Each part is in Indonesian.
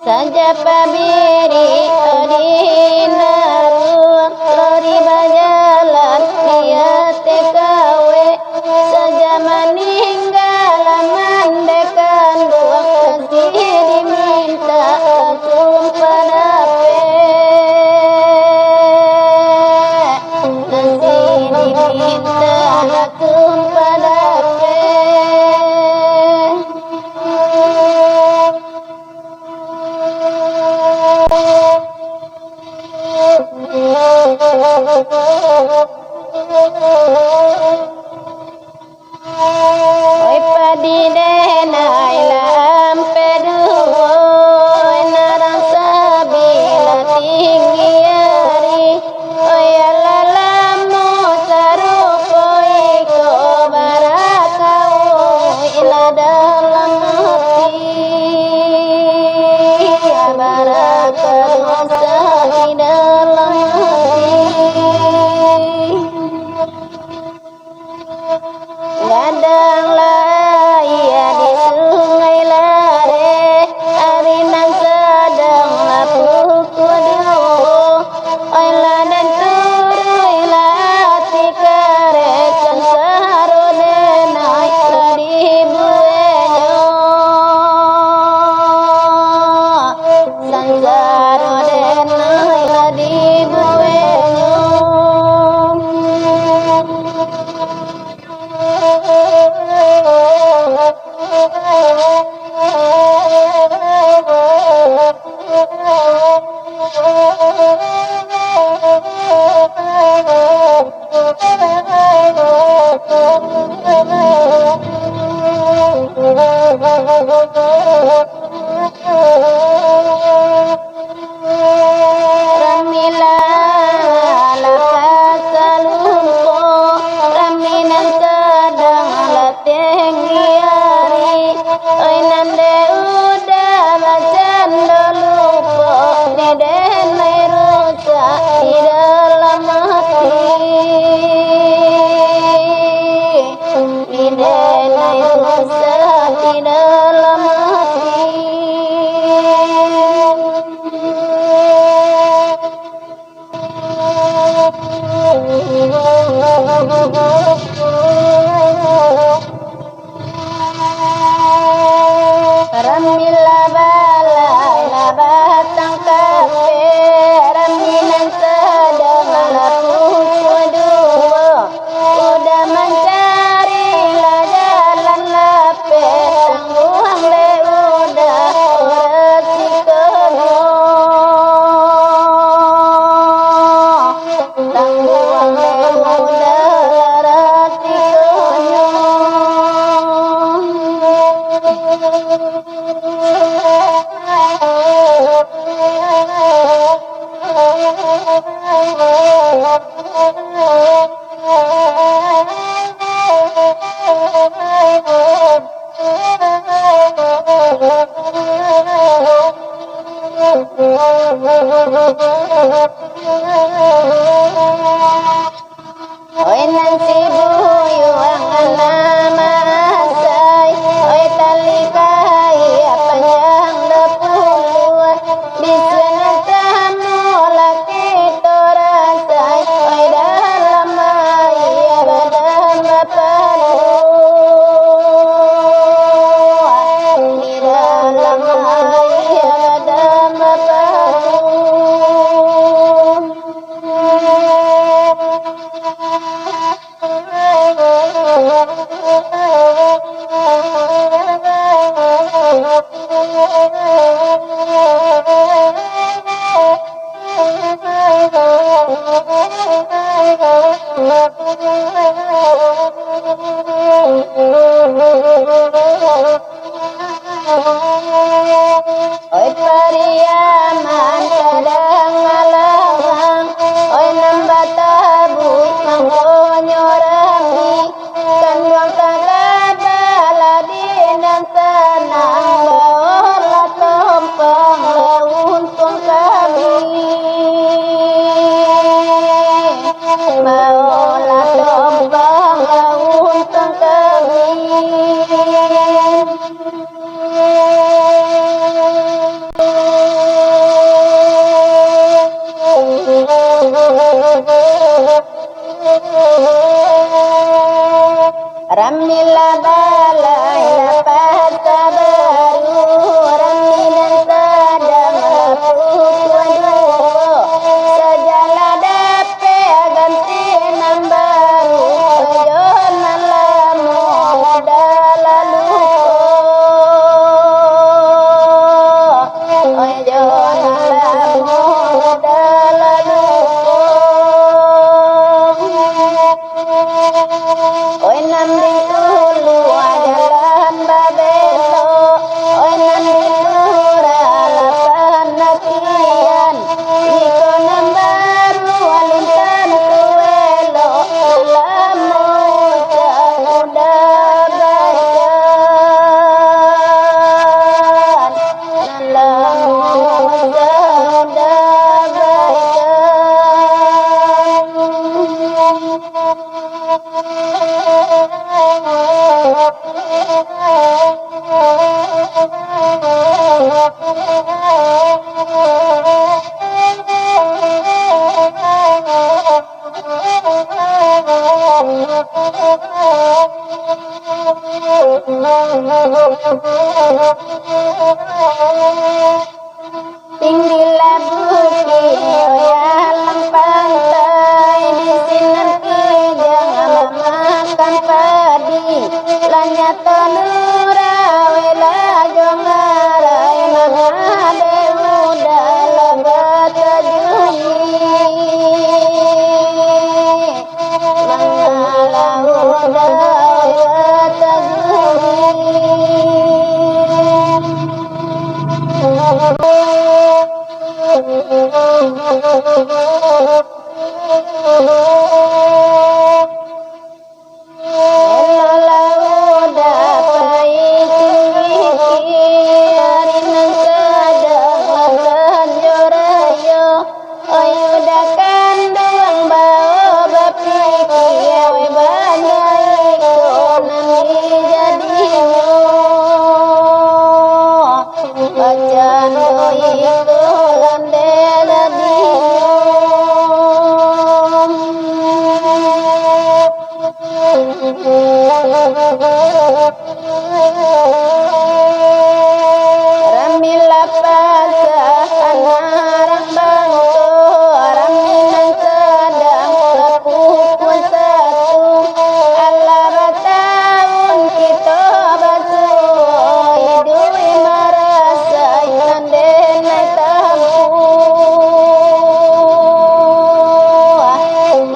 Sajapabiri adinaruang lori bajalan lihat TKW saja meninggalan mandekan buang kasih diminta acung pada nasi diminta acung pada Thank you. Oi nan si buyu ang anamasay, oi talikai panjang dapuluan, bisa natamu laki torasay, oi dalam ayah badan bapaluan, di dalam ayah badan bapaluan. Oi pariaman kadang ngalawang, oi nambatabu mangkonyo rami, kan wang tagabala di nan sanang baola tompang launtong kami, baola tompang launtong kami. Ramila balai lapat baru, raminan sedang lapuk waduh, sejala dape ganti nan baru, jonan lamu dalalu, jonan lamu dalalu. Oi nambi tulu jalan babelo, oi nambi lura lapan nakian, iko nambaru alintan kuelo, lamu udah baikan, lamu udah tinggilah bukit alam pantai, di sinan kijang makan padi, lanya tonura wela jongarai mangade udah labata juni, mangala udah labata Ramila pasa anarang bangso, raminan sedang kepukul satu, ala batahun kita batu, hidui marasa nandena tampu,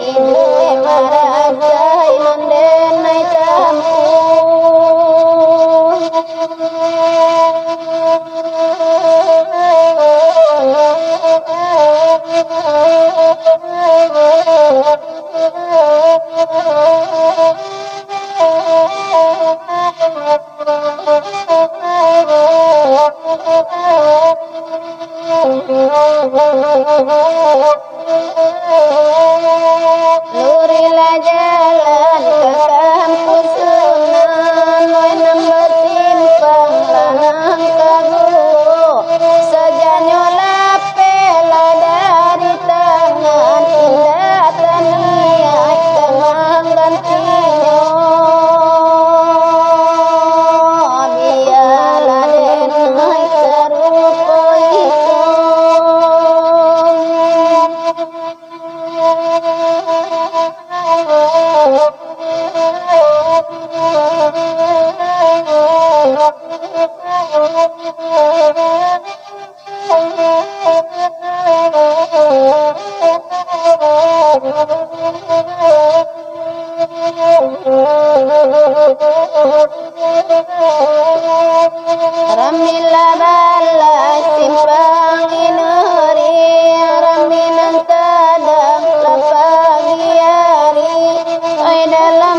hidui marasa nandena tampu. Lurila jalan ke kampus Sunan, Wai nambah simpang lanang ka guru. Sajanyola pela dari tangan, indah taniai kemang gantinyo. Biarlah denai serupa itu. Ramila bala simpang inuri, raminan sadang lapagiari, ay dalam